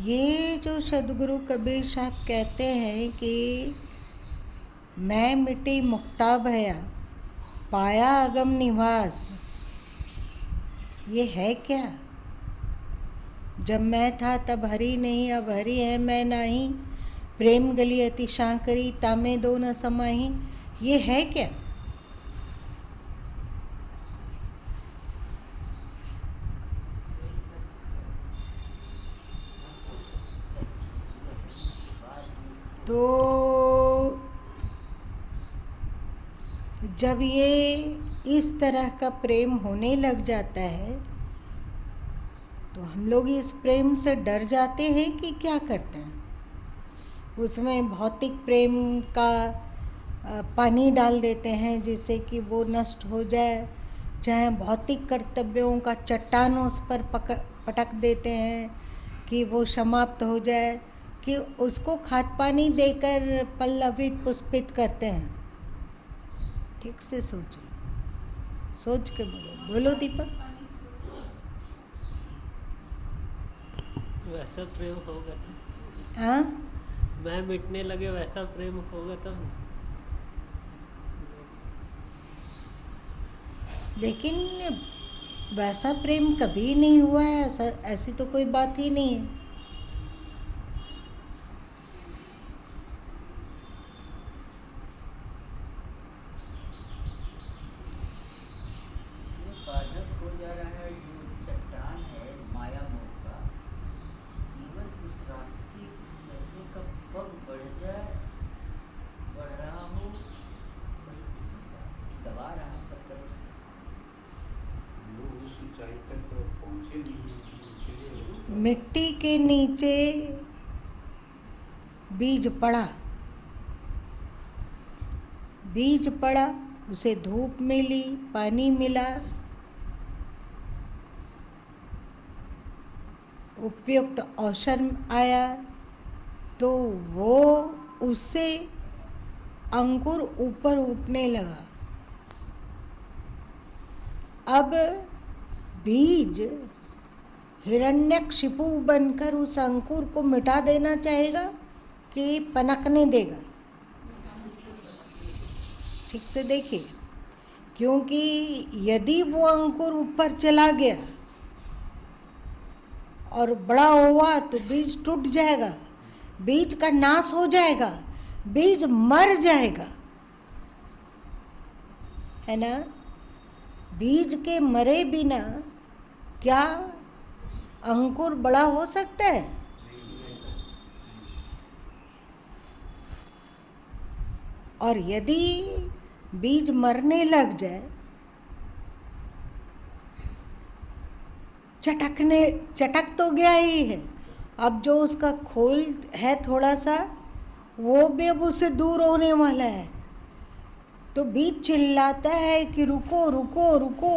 ये जो सदगुरु कबीर साहब कहते हैं कि मैं मिटी मुक्ता भया पाया अगम निवास, ये है क्या? जब मैं था तब हरि नहीं, अब हरि है मैं नाही, प्रेम गली अति शांकरी तामे दो न समाही, ये है क्या? तो जब ये इस तरह का प्रेम होने लग जाता है तो हम लोग इस प्रेम से डर जाते हैं कि क्या करते हैं? उसमें भौतिक प्रेम का पानी डाल देते हैं जिससे कि वो नष्ट हो जाए, चाहे भौतिक कर्तव्यों का चट्टान उस पर पटक देते हैं कि वो समाप्त हो जाए, कि उसको खाद पानी देकर पल्लवित पुष्पित करते हैं। ठीक से सोचिए, सोच के बोलो दीपक। वैसा प्रेम होगा हाँ, मैं मिटने लगे, वैसा प्रेम होगा तब। लेकिन वैसा प्रेम कभी नहीं हुआ है, ऐसा ऐसी तो कोई बात ही नहीं है। बाधक हो जा रहा है जो चट्टान है माया मोह का, केवल उस रास्ते चलने का पग बढ़ जाए, बढ़ रहा हो, दबा रहा सब तरफ लोग उस ऊंचाई तक पहुंचे नहीं, इसलिए मिट्टी के नीचे बीज पड़ा, बीज पड़ा, उसे धूप मिली, पानी मिला, उपयुक्त अवसर आया, तो वो उससे अंकुर ऊपर उठने लगा। अब बीज हिरण्यकशिपु बनकर उस अंकुर को मिटा देना चाहेगा कि पनकने देगा? ठीक से देखिए, क्योंकि यदि वो अंकुर ऊपर चला गया और बड़ा हुआ तो बीज टूट जाएगा, बीज का नाश हो जाएगा, बीज मर जाएगा, है ना? बीज के मरे बिना क्या अंकुर बड़ा हो सकता है? और यदि बीज मरने लग जाए, चटक तो गया ही है, अब जो उसका खोल है थोड़ा सा, वो भी अब उससे दूर होने वाला है, तो बीज चिल्लाता है कि रुको रुको रुको,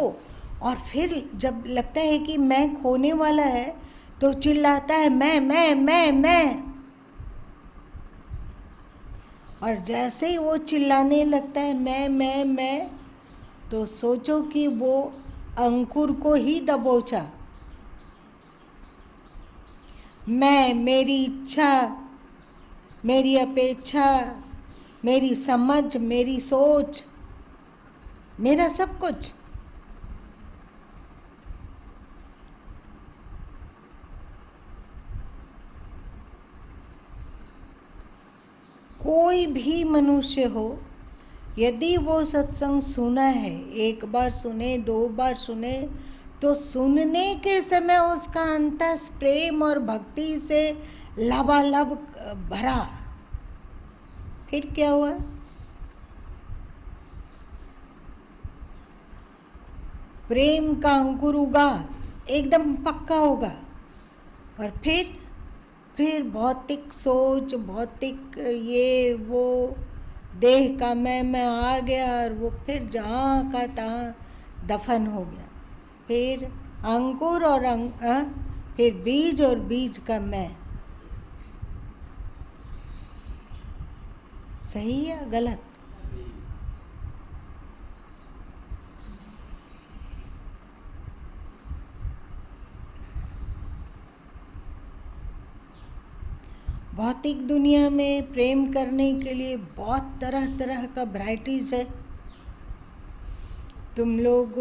और फिर जब लगता है कि मैं खोने वाला है तो चिल्लाता है मैं। और जैसे ही वो चिल्लाने लगता है मैं, तो सोचो कि वो अंकुर को ही दबोचा। मैं, मेरी इच्छा, मेरी अपेक्षा, मेरी समझ, मेरी सोच, मेरा सब कुछ, कोई भी मनुष्य हो, यदि वो सत्संग सुना है, एक बार सुने, 2 बार सुने, तो सुनने के समय उसका अंतस प्रेम और भक्ति से लबालब भरा। फिर क्या हुआ? प्रेम का अंकुर उगा, एकदम पक्का होगा, और फिर भौतिक सोच, भौतिक ये वो, देह का मैं आ गया, और वो फिर जहाँ का तहाँ दफन हो गया। फिर अंकुर और फिर बीज और बीज का मैं। सही या गलत? भौतिक दुनिया में प्रेम करने के लिए बहुत तरह तरह का वैरायटीज है। तुम लोग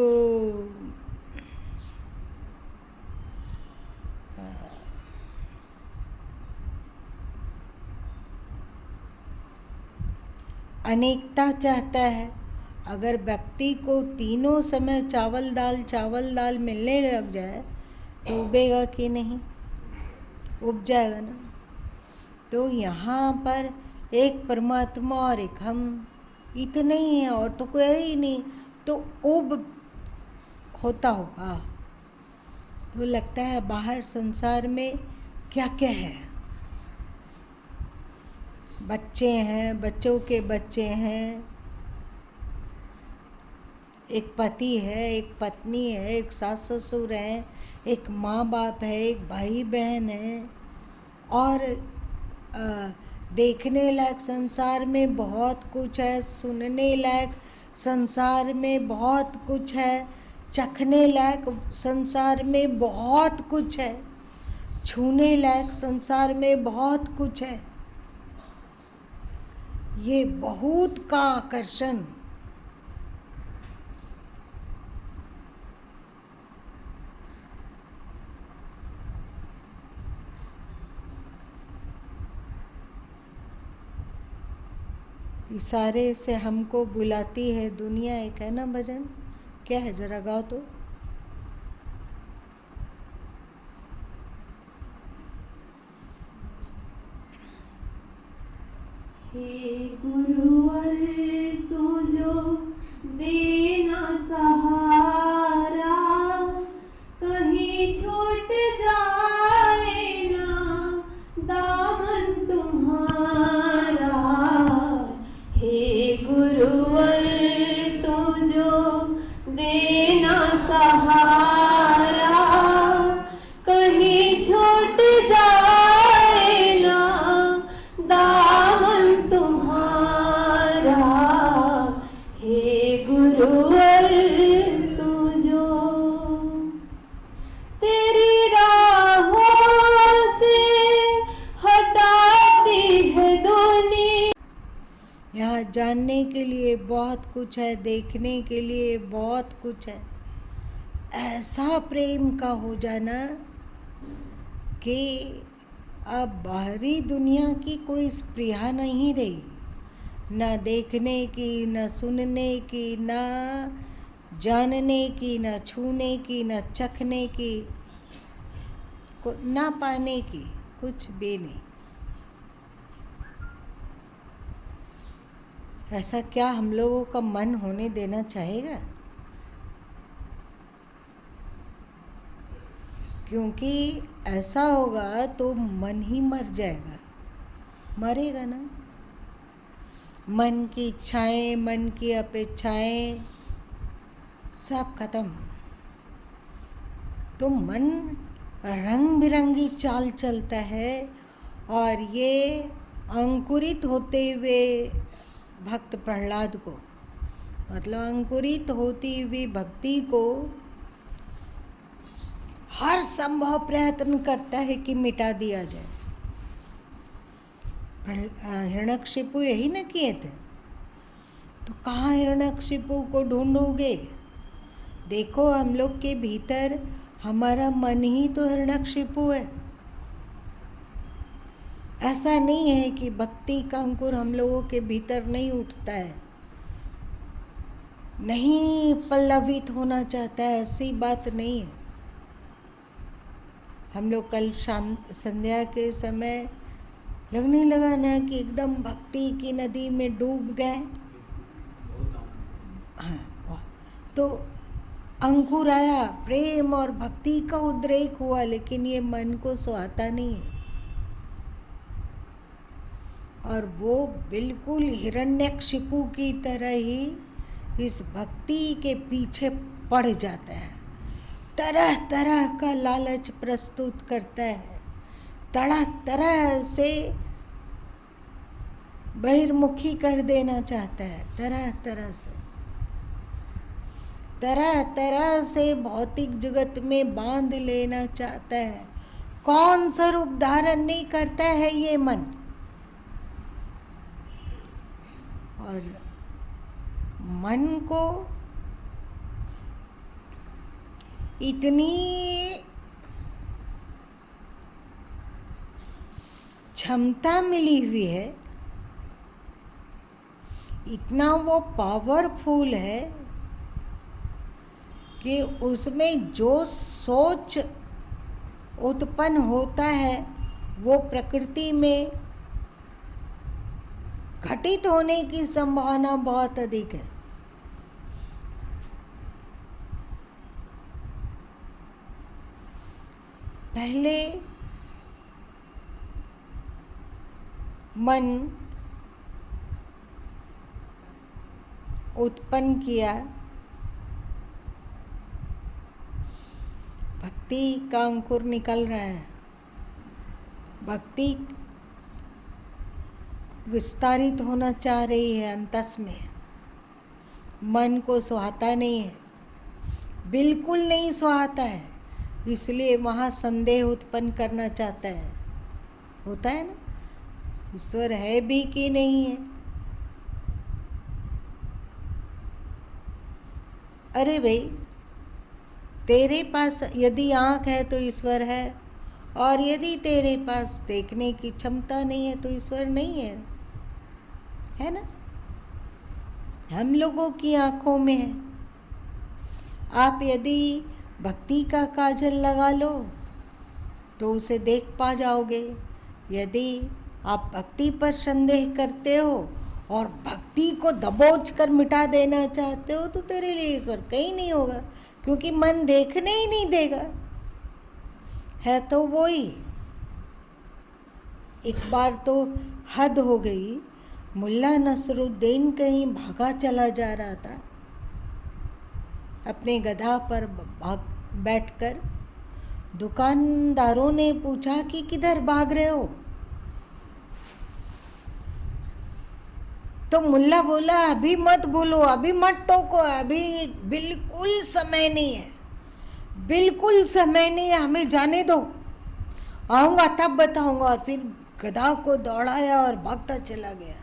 अनेकता चाहता है। अगर व्यक्ति को तीनों समय चावल दाल मिलने लग जाए तो उबेगा कि नहीं? उब जाएगा ना। तो यहाँ पर एक परमात्मा और एक हम, इतने ही है और तो कोई है ही नहीं, तो उब होता होगा। तो लगता है बाहर संसार में क्या क्या है। बच्चे हैं, बच्चों के बच्चे हैं, एक पति है, एक पत्नी है, एक सास ससुर है, एक माँ बाप है, एक भाई बहन है। और देखने लायक संसार में बहुत कुछ है, सुनने लायक संसार में बहुत कुछ है, चखने लायक संसार में बहुत कुछ है, छूने लायक संसार में बहुत कुछ है। ये बहुत का आकर्षण इशारे से हमको बुलाती है दुनिया। एक है ना भजन, क्या है जरा गाओ तो। हे गुरुवर तू जो देना सहारा, कहीं छूट जाए ना दामन तुम्हारा। हे गुरुवर तू जो देना सहारा, कहीं छूट जाए ना दामन तुम्हारा। हे गुरुवर तू जो तेरी राहों से हटाती है दुनिया। यहाँ जानने के लिए बहुत कुछ है, देखने के लिए बहुत कुछ है। ऐसा प्रेम का हो जाना कि अब बाहरी दुनिया की कोई स्पृहा नहीं रही, न देखने की, न सुनने की, न जानने की, न छूने की, न चखने की, न पाने की, कुछ भी नहीं। ऐसा क्या हम लोगों का मन होने देना चाहेगा? क्योंकि ऐसा होगा तो मन ही मर जाएगा, मरेगा ना। मन की इच्छाएं, मन की अपेक्षाएं सब खत्म। तो मन रंग बिरंगी चाल चलता है। और ये अंकुरित होते हुए भक्त प्रहलाद को, मतलब अंकुरित होती हुई भक्ति को हर संभव प्रयत्न करता है कि मिटा दिया जाए। हिरण्यकशिपु यही न किए थे, तो कहाँ हिरण्यकशिपु को ढूंढोगे? देखो हम लोग के भीतर हमारा मन ही तो हिरण्यकशिपु है। ऐसा नहीं है कि भक्ति का अंकुर हम लोगों के भीतर नहीं उठता है, नहीं पल्लवित होना चाहता है, ऐसी बात नहीं है। हम लोग कल शाम संध्या के समय लगने लगा ना कि एकदम भक्ति की नदी में डूब गए। हाँ, तो अंकुर आया, प्रेम और भक्ति का उद्रेक हुआ, लेकिन ये मन को सुहाता नहीं है। और वो बिल्कुल हिरण्यकशिपु की तरह ही इस भक्ति के पीछे पड़ जाता है। तरह तरह का लालच प्रस्तुत करता है, तरह तरह से बहिर्मुखी कर देना चाहता है, तरह तरह से भौतिक जगत में बांध लेना चाहता है, कौन सा रूप धारण नहीं करता है ये मन। और मन को इतनी क्षमता मिली हुई है, इतना वो पावरफुल है कि उसमें जो सोच उत्पन्न होता है वो प्रकृति में घटित होने की संभावना बहुत अधिक है। पहले मन उत्पन्न किया, भक्ति का अंकुर निकल रहा है, भक्ति विस्तारित होना चाह रही है अंतस में। मन को सुहाता नहीं है, बिल्कुल नहीं सुहाता है, इसलिए वहाँ संदेह उत्पन्न करना चाहता है। होता है ना, ईश्वर है भी कि नहीं है। अरे भाई, तेरे पास यदि आँख है तो ईश्वर है, और यदि तेरे पास देखने की क्षमता नहीं है तो ईश्वर नहीं है ना। हम लोगों की आँखों में है। आप यदि भक्ति का काजल लगा लो तो उसे देख पा जाओगे। यदि आप भक्ति पर संदेह करते हो और भक्ति को दबोच कर मिटा देना चाहते हो तो तेरे लिए ईश्वर कहीं नहीं होगा, क्योंकि मन देखने ही नहीं देगा। है तो वो ही। एक बार तो हद हो गई, मुल्ला नसरुद्दीन कहीं भागा चला जा रहा था अपने गधा पर बैठकर। दुकानदारों ने पूछा कि किधर भाग रहे हो? तो मुल्ला बोला, अभी मत बोलो, अभी मत टोको, अभी बिल्कुल समय नहीं है, बिल्कुल समय नहीं है, हमें जाने दो, आऊँगा तब बताऊँगा। और फिर गधा को दौड़ाया और भागता चला गया।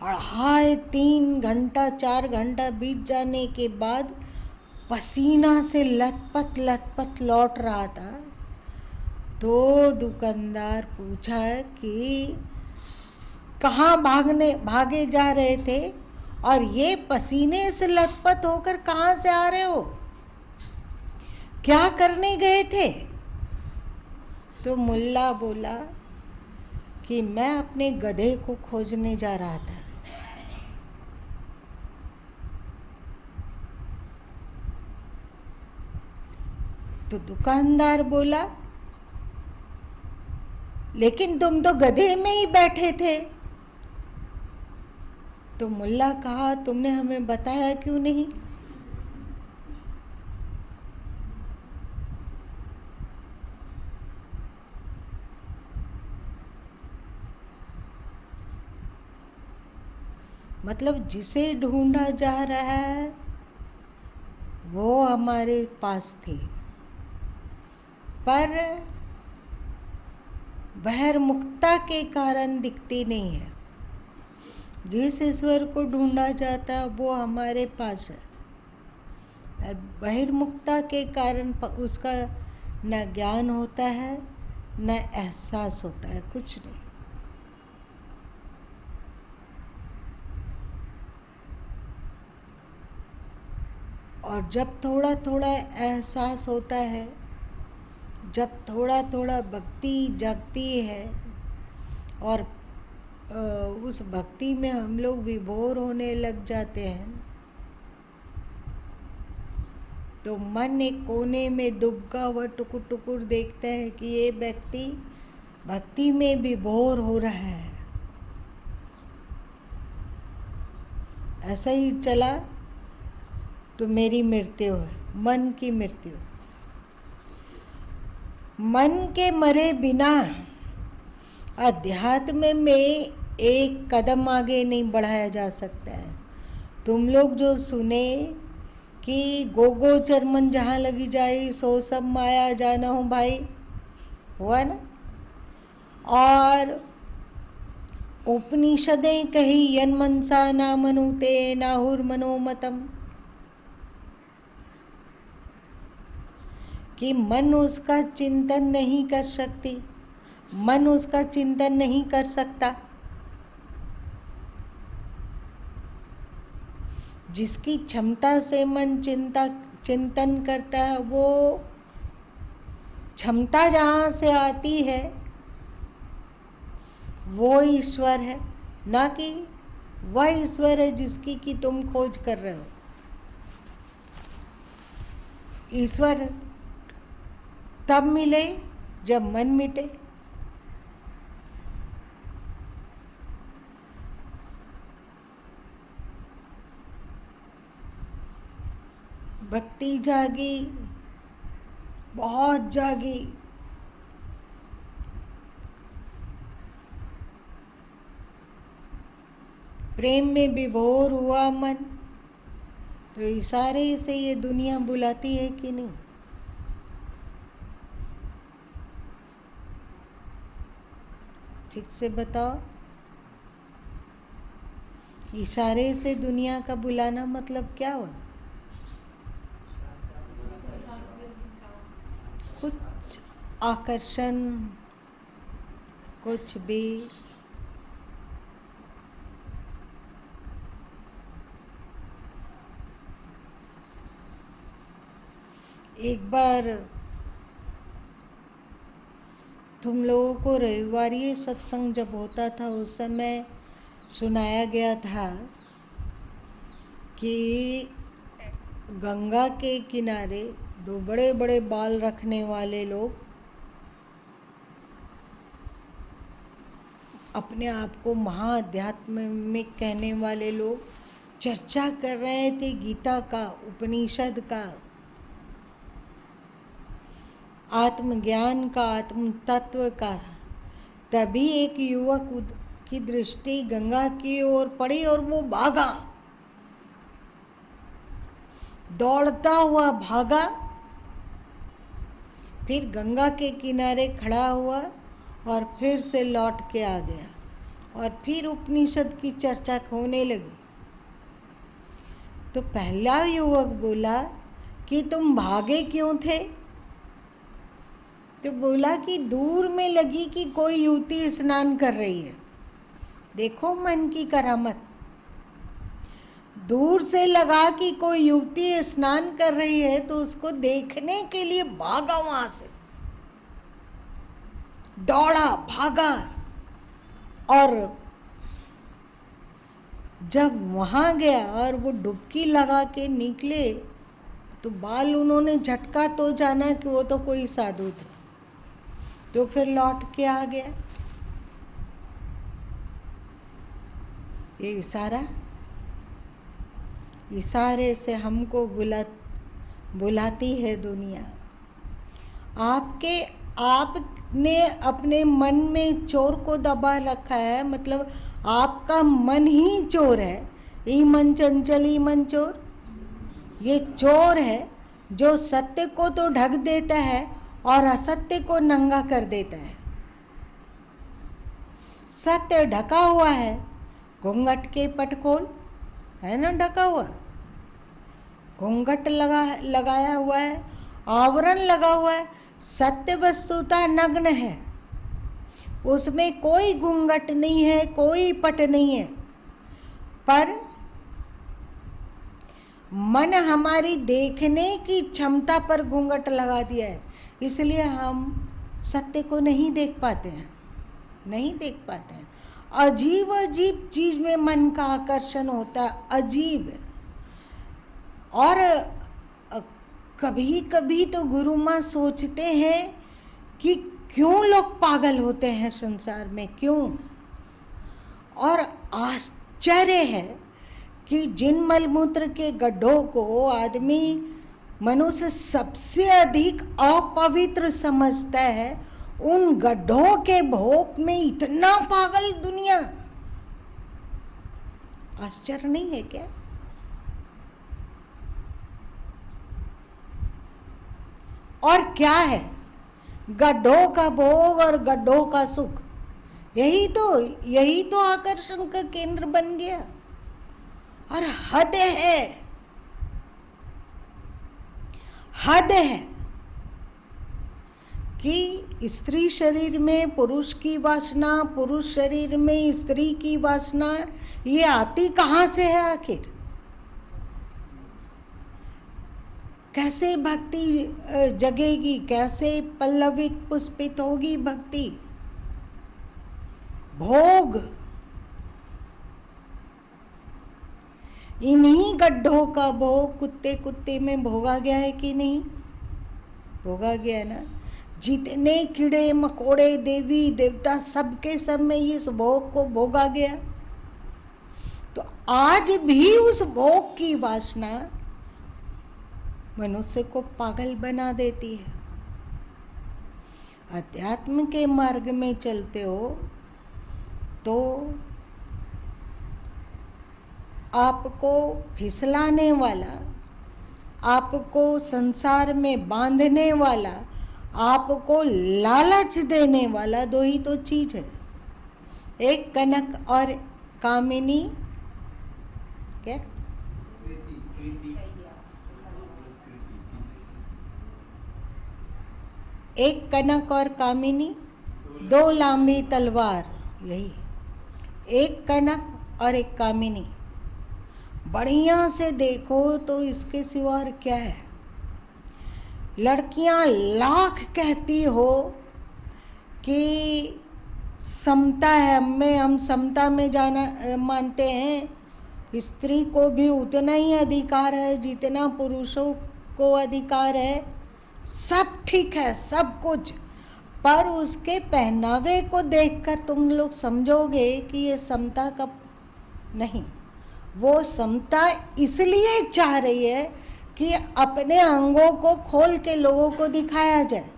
2.5 3 घंटा 4 घंटा बीत जाने के बाद पसीना से लथपथ लथपथ लौट रहा था। तो दुकानदार पूछा कि कहाँ भागे जा रहे थे, और ये पसीने से लथपथ होकर कहाँ से आ रहे हो, क्या करने गए थे? तो मुल्ला बोला कि मैं अपने गधे को खोजने जा रहा था। तो दुकानदार बोला, लेकिन तुम तो गधे में ही बैठे थे। तो मुल्ला कहा, तुमने हमें बताया क्यों नहीं? मतलब जिसे ढूंढा जा रहा है वो हमारे पास थे, पर बहिर्मुखता के कारण दिखती नहीं है। जिस ईश्वर को ढूंढा जाता है वो हमारे पास है, और बहिर्मुखता के कारण उसका न ज्ञान होता है न एहसास होता है, कुछ नहीं। और जब थोड़ा थोड़ा एहसास होता है, जब थोड़ा थोड़ा भक्ति जगती है, और उस भक्ति में हम लोग विभोर होने लग जाते हैं, तो मन एक कोने में दुबका हुआ टुकुर टुकुर देखता है कि ये व्यक्ति भक्ति में विभोर हो रहा है। ऐसा ही चला तो मेरी मृत्यु है, मन की मृत्यु। मन के मरे बिना अध्यात्म में एक कदम आगे नहीं बढ़ाया जा सकता है। तुम लोग जो सुने कि गो चरमन जहाँ लगी जाए सो सब माया जाना हो भाई, हुआ ना। और उपनिषदें कही यन मनसा ना मनुते नाहुर मनोमतम, कि मन उसका चिंतन नहीं कर सकती, मन उसका चिंतन नहीं कर सकता। जिसकी क्षमता से मन चिंतन करता है, वो क्षमता जहाँ से आती है वो ईश्वर है, ना कि वह ईश्वर है जिसकी कि तुम खोज कर रहे हो। ईश्वर तब मिले जब मन मिटे। भक्ति जागी, बहुत जागी। प्रेम में विभोर हुआ मन, तो इशारे से ये दुनिया बुलाती है कि नहीं? ठीक से बताओ। इशारे से दुनिया का बुलाना मतलब क्या हुआ? कुछ आकर्षण, कुछ भी। एक बार तुम लोगों को रविवारी सत्संग जब होता था उस समय सुनाया गया था कि गंगा के किनारे दो बड़े बड़े बाल रखने वाले लोग अपने आप को महाआध्यात्मिक कहने वाले लोग चर्चा कर रहे थे गीता का, उपनिषद का, आत्मज्ञान का, आत्म तत्व का। तभी एक युवक की दृष्टि गंगा की ओर पड़ी और वो भागा, दौड़ता हुआ भागा, फिर गंगा के किनारे खड़ा हुआ और फिर से लौट के आ गया और फिर उपनिषद की चर्चा होने लगी। तो पहला युवक बोला कि तुम भागे क्यों थे? तो बोला कि दूर में लगी कि कोई युवती स्नान कर रही है। देखो मन की करामत, दूर से लगा कि कोई युवती स्नान कर रही है तो उसको देखने के लिए भागा, वहां से दौड़ा, भागा। और जब वहां गया और वो डुबकी लगा के निकले तो बाल उन्होंने झटका तो जाना कि वो तो कोई साधु थे, तो फिर लौट के आ गया। ये इशारे से हमको बुलाती है दुनिया। आपने अपने मन में चोर को दबा रखा है, मतलब आपका मन ही चोर है। ई मन चंचल ई मन चोर, ये चोर है जो सत्य को तो ढक देता है और असत्य को नंगा कर देता है। सत्य ढका हुआ है, घूंघट के पटखोल है ना, ढका हुआ, घूंघट लगाया हुआ है, आवरण लगा हुआ है। सत्य वस्तुतः नग्न है, उसमें कोई घूंघट नहीं है, कोई पट नहीं है। पर मन हमारी देखने की क्षमता पर घूंघट लगा दिया है, इसलिए हम सत्य को नहीं देख पाते हैं, नहीं देख पाते हैं। अजीब अजीब चीज में मन का आकर्षण होता है, अजीब। और कभी कभी तो गुरु माँ सोचते हैं कि क्यों लोग पागल होते हैं संसार में, क्यों। और आश्चर्य है कि जिन मलमूत्र के गड्ढों को आदमी, मनुष्य सबसे अधिक अपवित्र समझता है, उन गड्ढों के भोग में इतना पागल दुनिया। आश्चर्य नहीं है क्या? और क्या है? गड्ढों का भोग और गड्ढों का सुख, यही तो आकर्षण का केंद्र बन गया। और हद है कि स्त्री शरीर में पुरुष की वासना, पुरुष शरीर में स्त्री की वासना, ये आती कहाँ से है आखिर? कैसे भक्ति जगेगी, कैसे पल्लवित पुष्पित होगी भक्ति? भोग, इन्हीं गड्ढों का भोग कुत्ते कुत्ते में भोगा गया है कि नहीं? भोगा गया है ना। जितने कीड़े मकोड़े देवी देवता सबके सब में इस भोग को भोगा गया। तो आज भी उस भोग की वासना मनुष्य को पागल बना देती है। अध्यात्म के मार्ग में चलते हो तो आपको फिसलाने वाला, आपको संसार में बांधने वाला, आपको लालच देने वाला दो ही तो चीज है, एक कनक और कामिनी। क्या? एक कनक और कामिनी, दो लांबी तलवार, यही एक कनक और एक कामिनी। बढ़िया से देखो तो इसके सिवा और क्या है? लड़कियां लाख कहती हो कि समता है, हम समता में जाना मानते हैं, स्त्री को भी उतना ही अधिकार है जितना पुरुषों को अधिकार है, सब ठीक है सब कुछ, पर उसके पहनावे को देखकर तुम लोग समझोगे कि ये समता का नहीं। वो समता इसलिए चाह रही है कि अपने अंगों को खोल के लोगों को दिखाया जाए।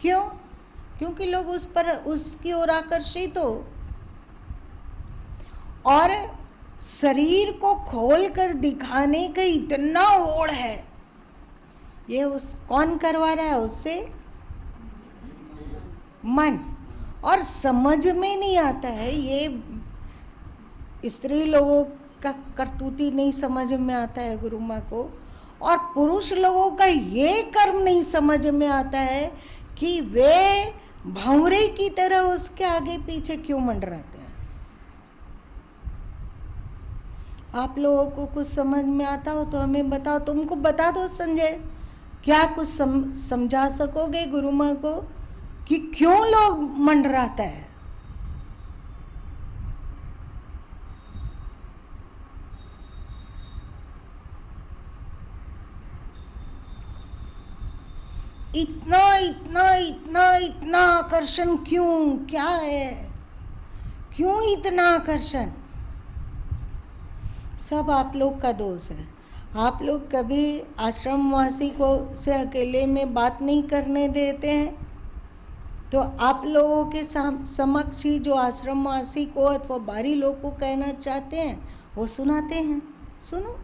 क्यों? क्योंकि लोग उस पर उसकी ओर आकर्षित हो। और शरीर को खोल कर दिखाने का इतना होड़ है, ये कौन करवा रहा है? उससे मन। और समझ में नहीं आता है, ये स्त्री लोगों का करतूती नहीं समझ में आता है गुरु माँ को, और पुरुष लोगों का ये कर्म नहीं समझ में आता है कि वे भंवरे की तरह उसके आगे पीछे क्यों मंडराते हैं। आप लोगों को कुछ समझ में आता हो तो हमें बताओ, तुमको बता दो संजय, क्या कुछ समझा सकोगे गुरु माँ को कि क्यों लोग मंडराता है? इतना इतना इतना इतना आकर्षण क्यों? क्या है? क्यों इतना आकर्षण? सब आप लोग का दोष है। आप लोग कभी आश्रमवासी को से अकेले में बात नहीं करने देते हैं, तो आप लोगों के समक्ष ही जो आश्रमवासी को अथवा बाहरी लोग को कहना चाहते हैं वो सुनाते हैं। सुनो,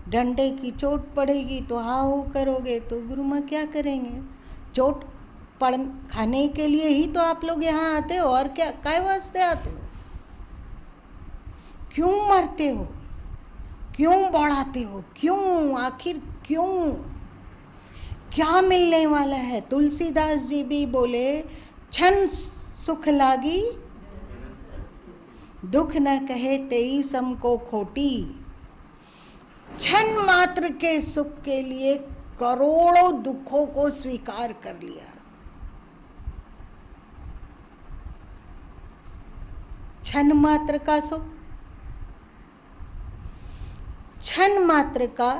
डंडे की चोट पड़ेगी तो हाँ हो करोगे तो गुरु माँ क्या करेंगे? चोट खाने के लिए ही तो आप लोग यहाँ आते हो, और क्या काय वास्ते आते हो? क्यों मरते हो? क्यों बढ़ाते हो? क्यों? आखिर क्यों? क्या मिलने वाला है? तुलसीदास जी भी बोले, क्षण सुख लागी दुख न कहे तेई सम को खोटी। क्षण मात्र के सुख के लिए करोड़ों दुखों को स्वीकार कर लिया। क्षण मात्र का सुख, क्षण मात्र का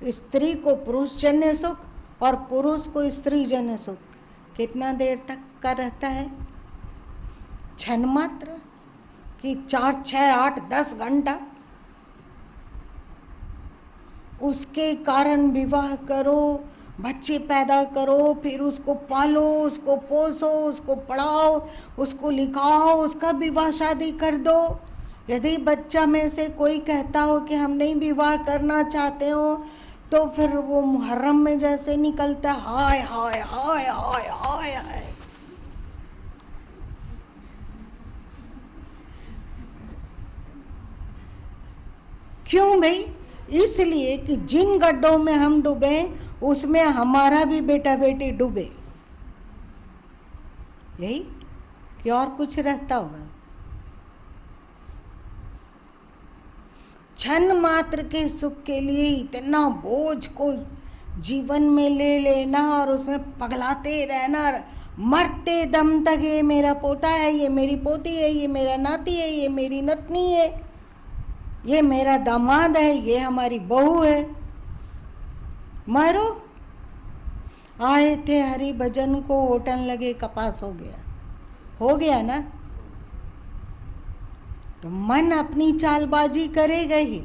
स्त्री को पुरुष जन्य सुख और पुरुष को स्त्री जन्य सुख कितना देर तक का रहता है? क्षण मात्र कि 4, 6, 8, 10 घंटा। उसके कारण विवाह करो, बच्चे पैदा करो, फिर उसको पालो, उसको पोसो, उसको पढ़ाओ, उसको लिखाओ, उसका विवाह शादी कर दो। यदि बच्चा में से कोई कहता हो कि हम नहीं विवाह करना चाहते हो, तो फिर वो मुहर्रम में जैसे निकलता है, हाय हाय हाय हाय हाय हाय। क्यों भाई? इसलिए कि जिन गड्ढों में हम डूबे उसमें हमारा भी बेटा बेटी डूबे, यही कि और कुछ रहता होगा। क्षण मात्र के सुख के लिए इतना बोझ को जीवन में ले लेना और उसमें पगलाते रहना, मरते दम तक ये मेरा पोता है, ये मेरी पोती है, ये मेरा नाती है, ये मेरी नतनी है, ये मेरा दामाद है, ये हमारी बहू है। मरो। आए थे हरि भजन को, होटन लगे कपास हो गया ना। तो मन अपनी चालबाजी करेगा ही।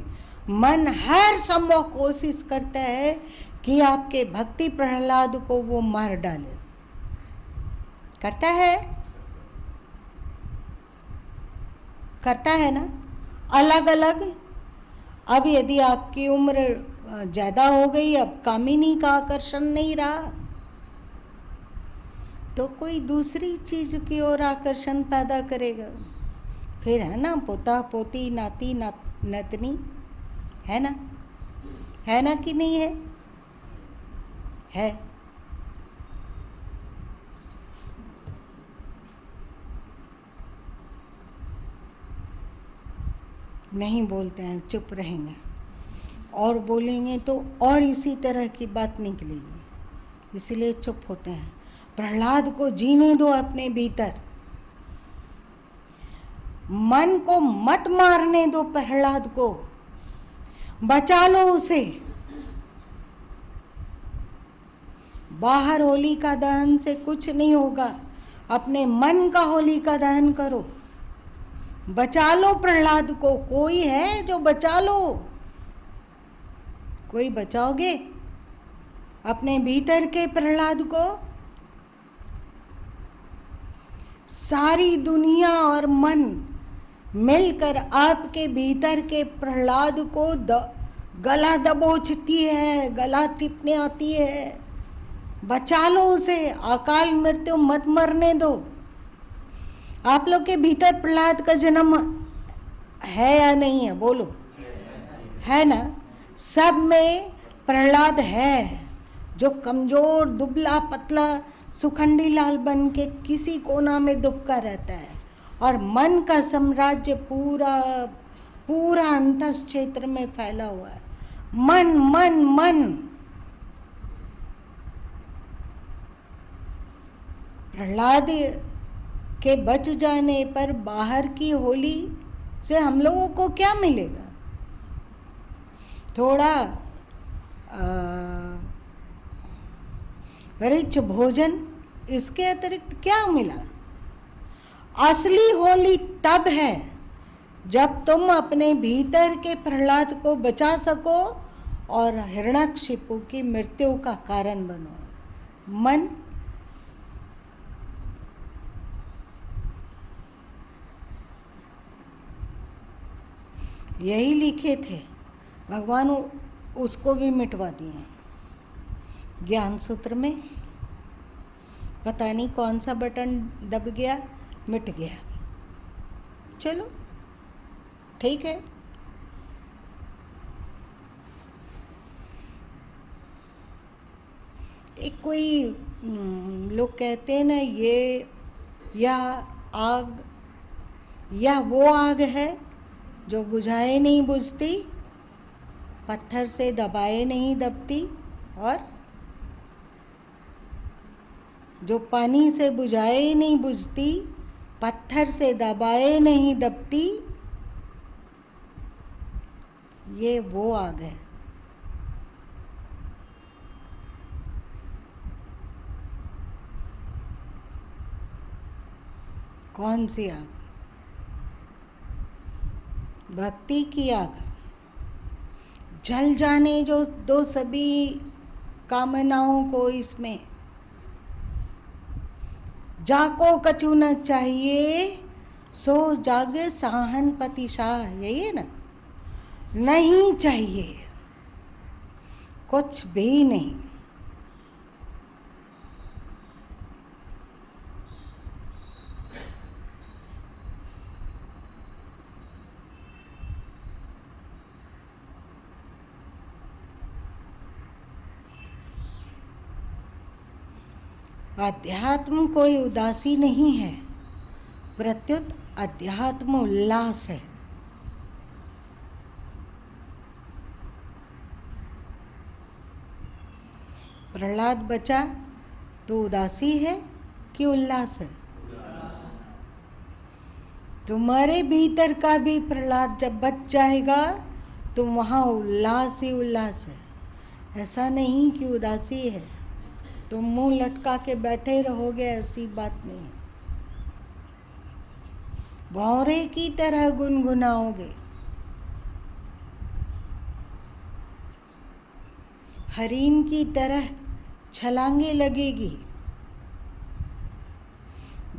मन हर संभव कोशिश करता है कि आपके भक्ति प्रहलाद को वो मार डाले। करता है ना, अलग अलग। अब यदि आपकी उम्र ज़्यादा हो गई, अब कामिनी का आकर्षण नहीं रहा, तो कोई दूसरी चीज़ की ओर आकर्षण पैदा करेगा। फिर है ना, पोता पोती नाती नतनी, है ना कि नहीं है। नहीं बोलते हैं, चुप रहेंगे, और बोलेंगे तो और इसी तरह की बात निकलेगी, इसलिए चुप होते हैं। प्रहलाद को जीने दो अपने भीतर, मन को मत मारने दो, प्रहलाद को बचा लो उसे। बाहर होलिका दहन से कुछ नहीं होगा, अपने मन का होलिका दहन करो, बचा लो प्रहलाद को। कोई है जो बचा लो? कोई बचाओगे अपने भीतर के प्रहलाद को? सारी दुनिया और मन मिलकर आपके भीतर के प्रहलाद को गला दबोचती है, गला टिपने आती है। बचा लो उसे, अकाल मृत्यु मत मरने दो। आप लोग के भीतर प्रहलाद का जन्म है या नहीं है? बोलो, है ना? सब में प्रहलाद है, जो कमजोर दुबला पतला सुखंडी लाल बन के किसी कोना में दुबका रहता है, और मन का साम्राज्य पूरा अंतस क्षेत्र में फैला हुआ है। मन मन मन। प्रहलाद के बच जाने पर बाहर की होली से हम लोगों को क्या मिलेगा? थोड़ा रिच भोजन, इसके अतिरिक्त क्या मिला? असली होली तब है जब तुम अपने भीतर के प्रहलाद को बचा सको और हिरण्यकशिपु की मृत्यु का कारण बनो। मन यही लिखे थे भगवान, उसको भी मिटवा दिए ज्ञान सूत्र में। पता नहीं कौन सा बटन दब गया, मिट गया। चलो ठीक है। एक कोई लोग कहते हैं ना, ये या आग या वो आग है जो बुझाए नहीं बुझती, पत्थर से दबाए नहीं दबती, और जो पानी से बुझाए नहीं बुझती, पत्थर से दबाए नहीं दबती, ये वो आग है। कौन सी आग? भक्ति की आग। जल जाने जो दो सभी कामनाओं को इसमें। जाको कछु न चाहिए सो जाग साहन पति शाह, यही है ना? नहीं चाहिए, कुछ भी नहीं। अध्यात्म कोई उदासी नहीं है, प्रत्युत अध्यात्म उल्लास है। प्रहलाद बचा तो उदासी है कि उल्लास है? तुम्हारे भीतर का भी प्रहलाद जब बच जाएगा तो वहाँ उल्लास ही उल्लास है। ऐसा नहीं कि उदासी है, तुम मुंह लटका के बैठे रहोगे, ऐसी बात नहीं है। भौरे की तरह गुनगुनाओगे, हरीन की तरह छलांगे लगेगी,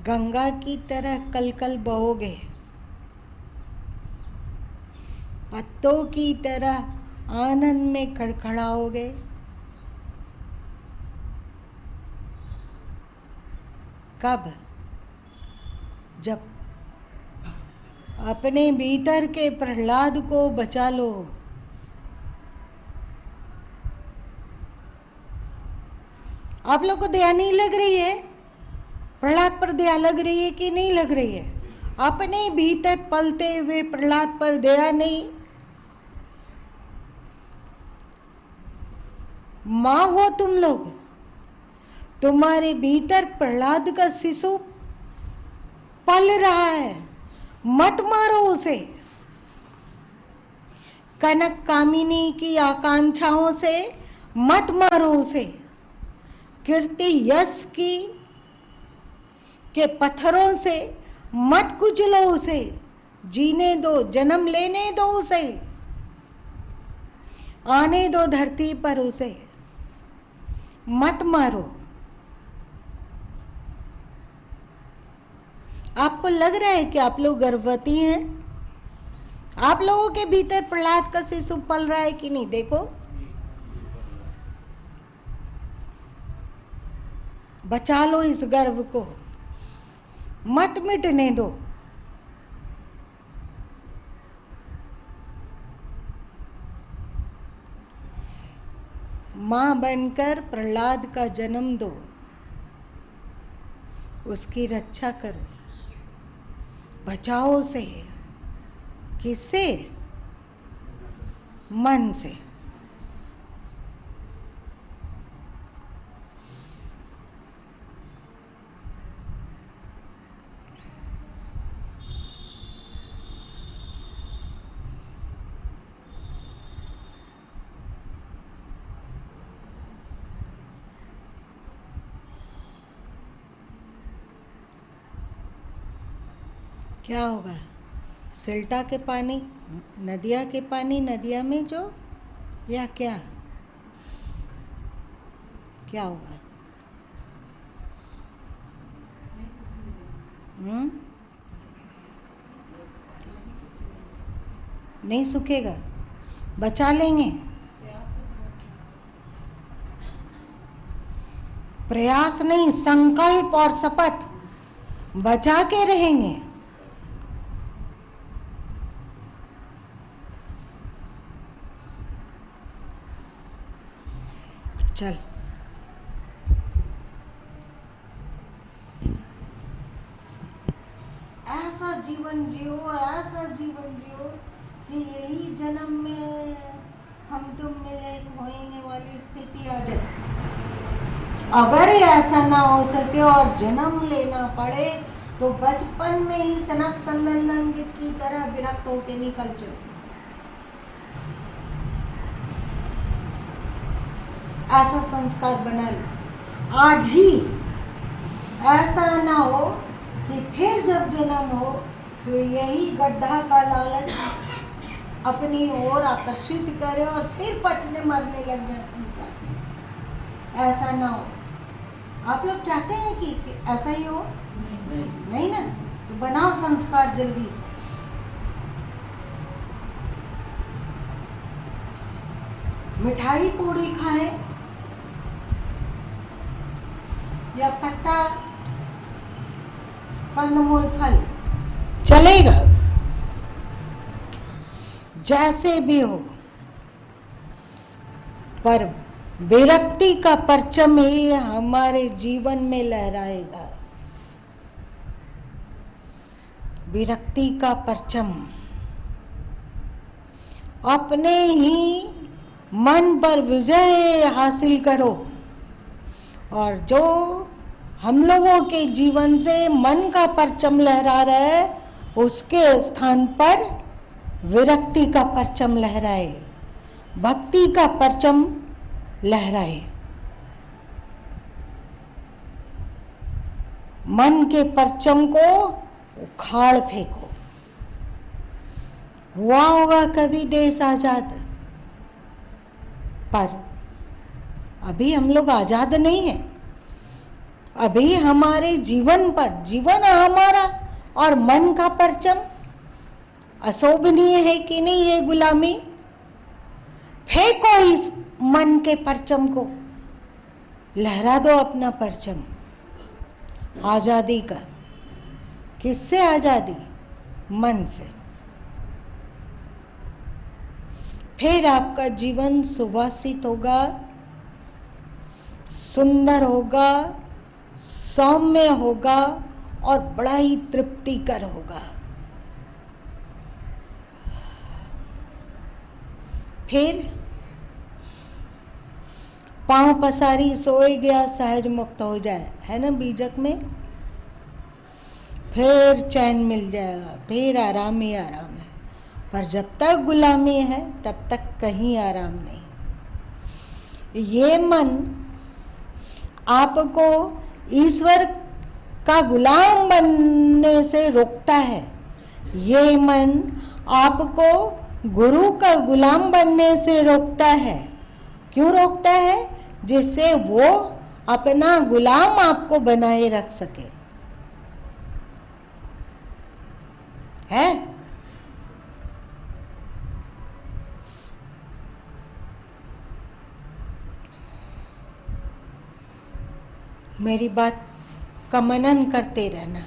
गंगा की तरह कलकल बहोगे, पत्तों की तरह आनंद में खड़खड़ाओगे। कब? जब अपने भीतर के प्रहलाद को बचा लो। आप लोग को दया नहीं लग रही है? प्रहलाद पर दया लग रही है कि नहीं लग रही है? अपने भीतर पलते हुए प्रहलाद पर दया नहीं? माँ हो तुम लोग, तुम्हारे भीतर प्रहलाद का शिशु पल रहा है, मत मारो उसे। कनक कामिनी की आकांक्षाओं से मत मारो उसे। कीर्ति यश की के पत्थरों से मत कुचलो उसे। जीने दो, जन्म लेने दो उसे, आने दो धरती पर उसे, मत मारो। आपको लग रहा है कि आप लोग गर्भवती हैं? आप लोगों के भीतर प्रहलाद का शिशु पल रहा है कि नहीं? देखो, बचा लो इस गर्भ को, मत मिटने दो। मां बनकर प्रहलाद का जन्म दो, उसकी रक्षा करो, बचाओ उसे। किससे? मन से। क्या होगा? सिल्टा के पानी, नदिया के पानी नदिया में जो, या क्या क्या होगा? नहीं सूखेगा, बचा लेंगे। प्रयास नहीं, संकल्प और शपथ, बचा के रहेंगे। चल, ऐसा जीवन जियो, ऐसा जीवन जियो कि यही जन्म में हम तुम मिले होने वाली स्थिति आ जाए। अगर ऐसा ना हो सके और जन्म लेना पड़े तो बचपन में ही सनक संदन की तरह विरक्त होके निकल चलो। ऐसा संस्कार बना लो आज ही। ऐसा ना हो कि फिर जब जन्म हो तो यही गड्ढा का लालच अपनी ओर आकर्षित करे और फिर पचने मरने लग जाए संसार में। ऐसा ना हो। आप लोग चाहते हैं कि ऐसा ही हो? नहीं ना? तो बनाओ संस्कार जल्दी से। मिठाई पूड़ी खाएं या पत्ता कंदमूल फल, चलेगा, जैसे भी हो, पर विरक्ति का परचम ही हमारे जीवन में लहराएगा। विरक्ति का परचम अपने ही मन पर विजय हासिल करो, और जो हम लोगों के जीवन से मन का परचम लहरा रहा है उसके स्थान पर विरक्ति का परचम लहराए, भक्ति का परचम लहराए। मन के परचम को उखाड़ फेंको। हुआ होगा कभी देश आजाद, पर अभी हम लोग आजाद नहीं हैं। अभी हमारे जीवन पर, जीवन हमारा और मन का परचम अशोभनीय है कि नहीं ये गुलामी? फेंको इस मन के परचम को, लहरा दो अपना परचम आजादी का। किससे आजादी? मन से। फिर आपका जीवन सुवासित होगा, सुंदर होगा, सौम्य होगा और बड़ा ही तृप्तिकर होगा। फिर पांव पसारी सोए गया सहज मुक्त हो जाए, है ना बीजक में। फिर चैन मिल जाएगा, फिर आराम ही आराम है। पर जब तक गुलामी है तब तक कहीं आराम नहीं। ये मन आपको ईश्वर का गुलाम बनने से रोकता है। ये मन आपको गुरु का गुलाम बनने से रोकता है। क्यों रोकता है? जिससे वो अपना गुलाम आपको बनाए रख सके, है? मेरी बात का मनन करते रहना।